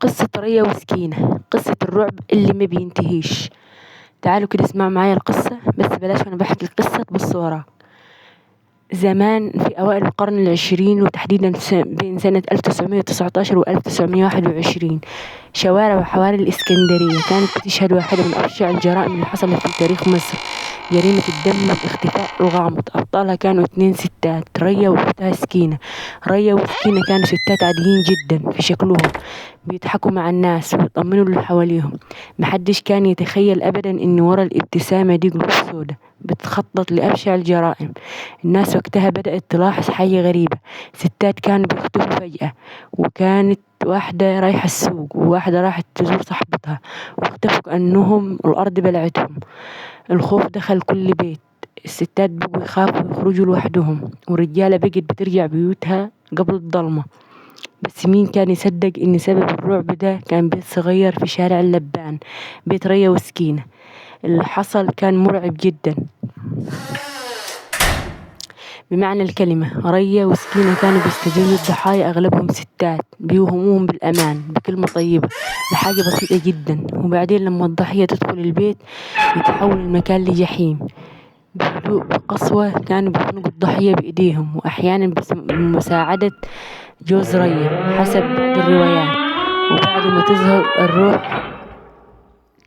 قصة ريا وسكينة، قصة الرعب اللي ما بينتهيش. تعالوا كده اسمعوا معايا القصة، بس بلاش وانا بحكي القصة تبصوا وراك. زمان في أوائل القرن العشرين، وتحديدا بين سنة 1919 و 1921، شوارع وحواري الإسكندرية كانت بتشهد واحدة من أبشع الجرائم اللي حصلت في تاريخ مصر. جريمة الدم والاختفاء الغامض. أبطالها كانوا 2 ستات، ريا وأختها سكينة. ريا وسكينة كانوا ستات عاديين جدا في شكلهم، بيضحكوا مع الناس ويطمنوا اللي حواليهم. محدش كان يتخيل أبدا إن ورا الابتسامة دي قلوب سودة بتخطط لأبشع الجرائم. الناس وقتها بدأت تلاحظ حاجة غريبة. ستات كانوا بيختفوا فجأة، وكانت واحدة رايحة السوق وواحدة راحت تزور صاحبتها، واختفوا كأنهم الأرض بلعتهم. الخوف دخل كل بيت، الستات بقوا يخافوا يخرجوا لوحدهم، والرجالة بقت بترجع بيوتها قبل الضلمة. بس مين كان يصدق إن سبب الرعب ده كان بيت صغير في شارع اللبان، بيت ريا وسكينة. اللي حصل كان مرعب جدا بمعنى الكلمة. ريا وسكينة كانوا بيستجيبوا الضحايا أغلبهم ستات، بيوهموهم بالأمان بكلمة طيبة بحاجة بسيطة جدا، وبعدين لما الضحية تدخل البيت يتحول المكان لجحيم. بهدوء بقسوة كانوا بيخنقوا الضحية بإيديهم، وأحيانا بمساعدة جوز ريا حسب بعض الروايات. وبعد ما تظهر الروح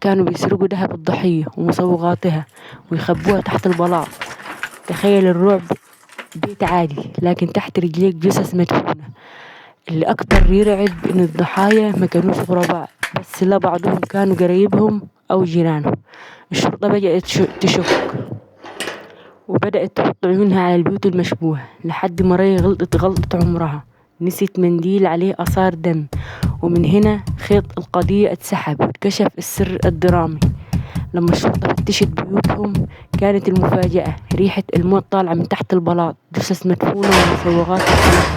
كانوا بيسرقوا دهب الضحية ومصوغاتها ويخبوها تحت البلاط. تخيل الرعب، بيت عادي لكن تحت رجليك جثث مدفونة. اللي أكتر يرعب إن الضحايا ما كانوش غرباء بس، لا بعضهم كانوا قريبهم أو جيرانهم. الشرطة بدأت تشك، وبدأت تحط عيونها على البيوت المشبوهة، لحد ما ريا غلطت غلطة عمرها، نسيت منديل عليه آثار دم. ومن هنا خيط القضية اتسحب، واتكشف السر الدرامي. لما الشرطة فتشت بيوتهم كانت المفاجأة ريحة الموت طالعة من تحت البلاط، جثث مدفونة ومصوغات مختلفة.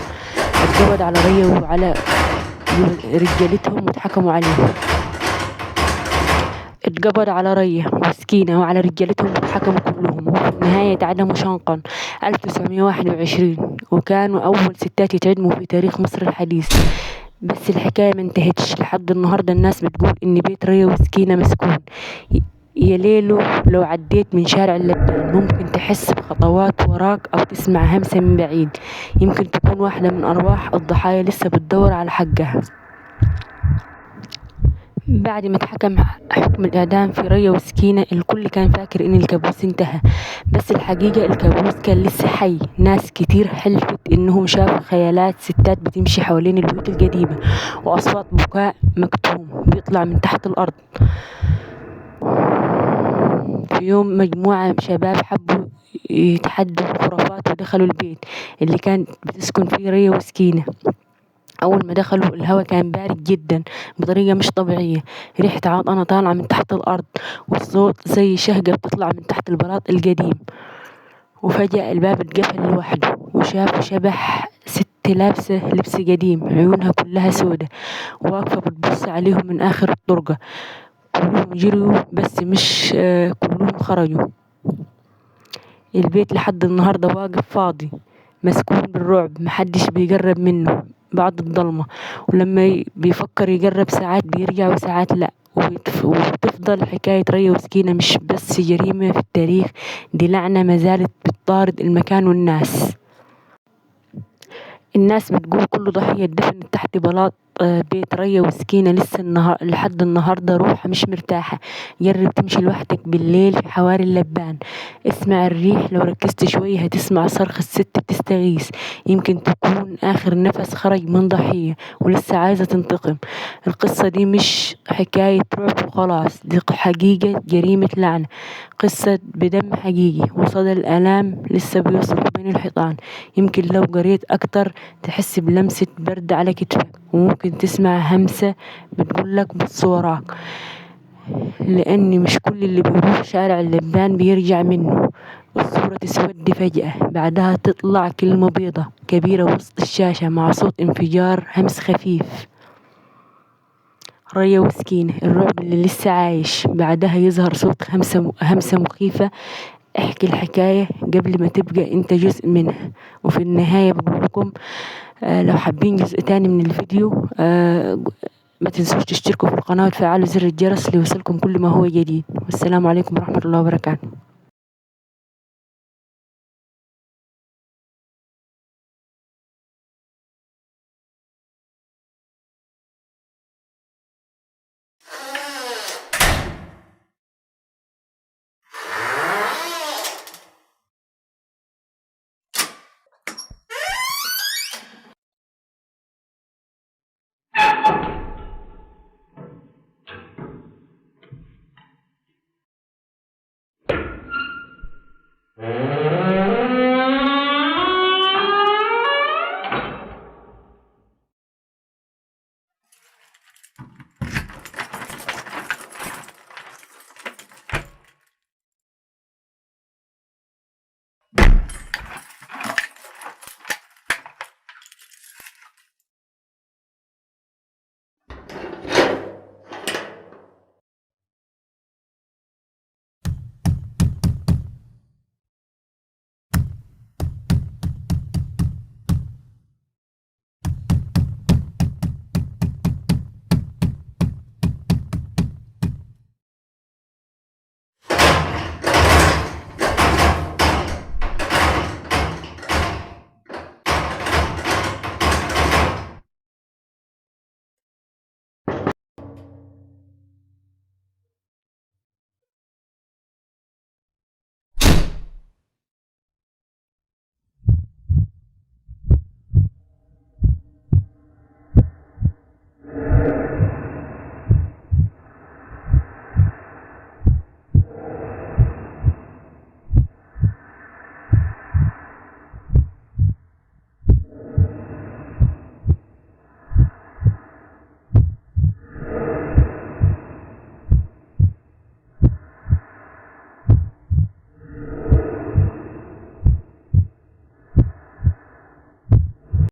اتقبض على ريا وعلى رجالتهم واتحكموا عليهم. اتقبض على ريا وسكينة وعلى رجالتهم واتحكموا كلهم، وفي النهاية اتعدموا شنقا 1921، وكانوا أول ستات يتعدموا في تاريخ مصر الحديث. بس الحكاية ما انتهتش، لحد النهاردة الناس بتقول إن بيت ريا وسكينة مسكون. يا ليلو، لو عديت من شارع اللبان ممكن تحس بخطوات وراك أو تسمع همسة من بعيد. يمكن تكون واحدة من أرواح الضحايا لسه بتدور على حقها. بعد ما اتحكم حكم الإعدام في ريا وسكينة، الكل كان فاكر إن الكابوس انتهى، بس الحقيقة الكابوس كان لسه حي. ناس كتير حلفت إنهم شافوا خيالات ستات بتمشي حوالين البيوت القديمة، وأصوات بكاء مكتوم بيطلع من تحت الأرض. في يوم مجموعة شباب حبوا يتحدوا الخرافات ودخلوا البيت اللي كانت بتسكن فيه ريا وسكينة. أول ما دخلوا الهواء كان بارد جدا بطريقة مش طبيعية، ريحة عطنة طالعة من تحت الأرض، والصوت زي شهقة بتطلع من تحت البلاط القديم. وفجأة الباب اتقفل لوحده، وشافوا شبح ست لابسة لبس قديم، عيونها كلها سودة، واقفة بتبص عليهم من آخر الطرقة. كلهم جريوا بس مش كلهم خرجوا. البيت لحد النهاردة واقف فاضي، مسكون بالرعب، محدش بيقرب منه بعد الضلمة. ولما بيفكر يقرب ساعات بيرجع وساعات لأ. وتفضل حكاية ريا وسكينة مش بس جريمة في التاريخ، دي لعنة ما زالت بتطارد المكان والناس. الناس بتقول كل ضحية دفنت تحت بلاط بيت ريا وسكينة لسه لحد النهاردة روحها مش مرتاحة. جرب تمشي لوحدك بالليل في حواري اللبان، اسمع الريح، لو ركزت شوية هتسمع صرخ الست بتستغيث. يمكن تكون آخر نفس خرج من ضحية ولسه عايزة تنتقم. القصة دي مش حكاية رعب وخلاص، دي حقيقة جريمة لعنة، قصة بدم حقيقي، وصدى الآلام لسه بيوصل بين الحيطان. يمكن لو قريت أكتر تحس بلمسة برد على كتفك، وممكن تسمع همسة بتقولك بص وراك، لأن مش كل اللي بيروح شارع اللبان بيرجع منه. الصورة تسود فجأة، بعدها تطلع كلمة بيضة كبيرة وسط الشاشة مع صوت انفجار همس خفيف. ريا وسكينة، الرعب اللي لسه عايش. بعدها يظهر صوت همسة مخيفة، احكي الحكاية قبل ما تبقى انت جزء منها. وفي النهاية بقول لكم لو حابين جزء تاني من الفيديو ما تنسوش تشتركوا في القناة وتفعلوا زر الجرس ليوصلكم كل ما هو جديد. والسلام عليكم ورحمة الله وبركاته.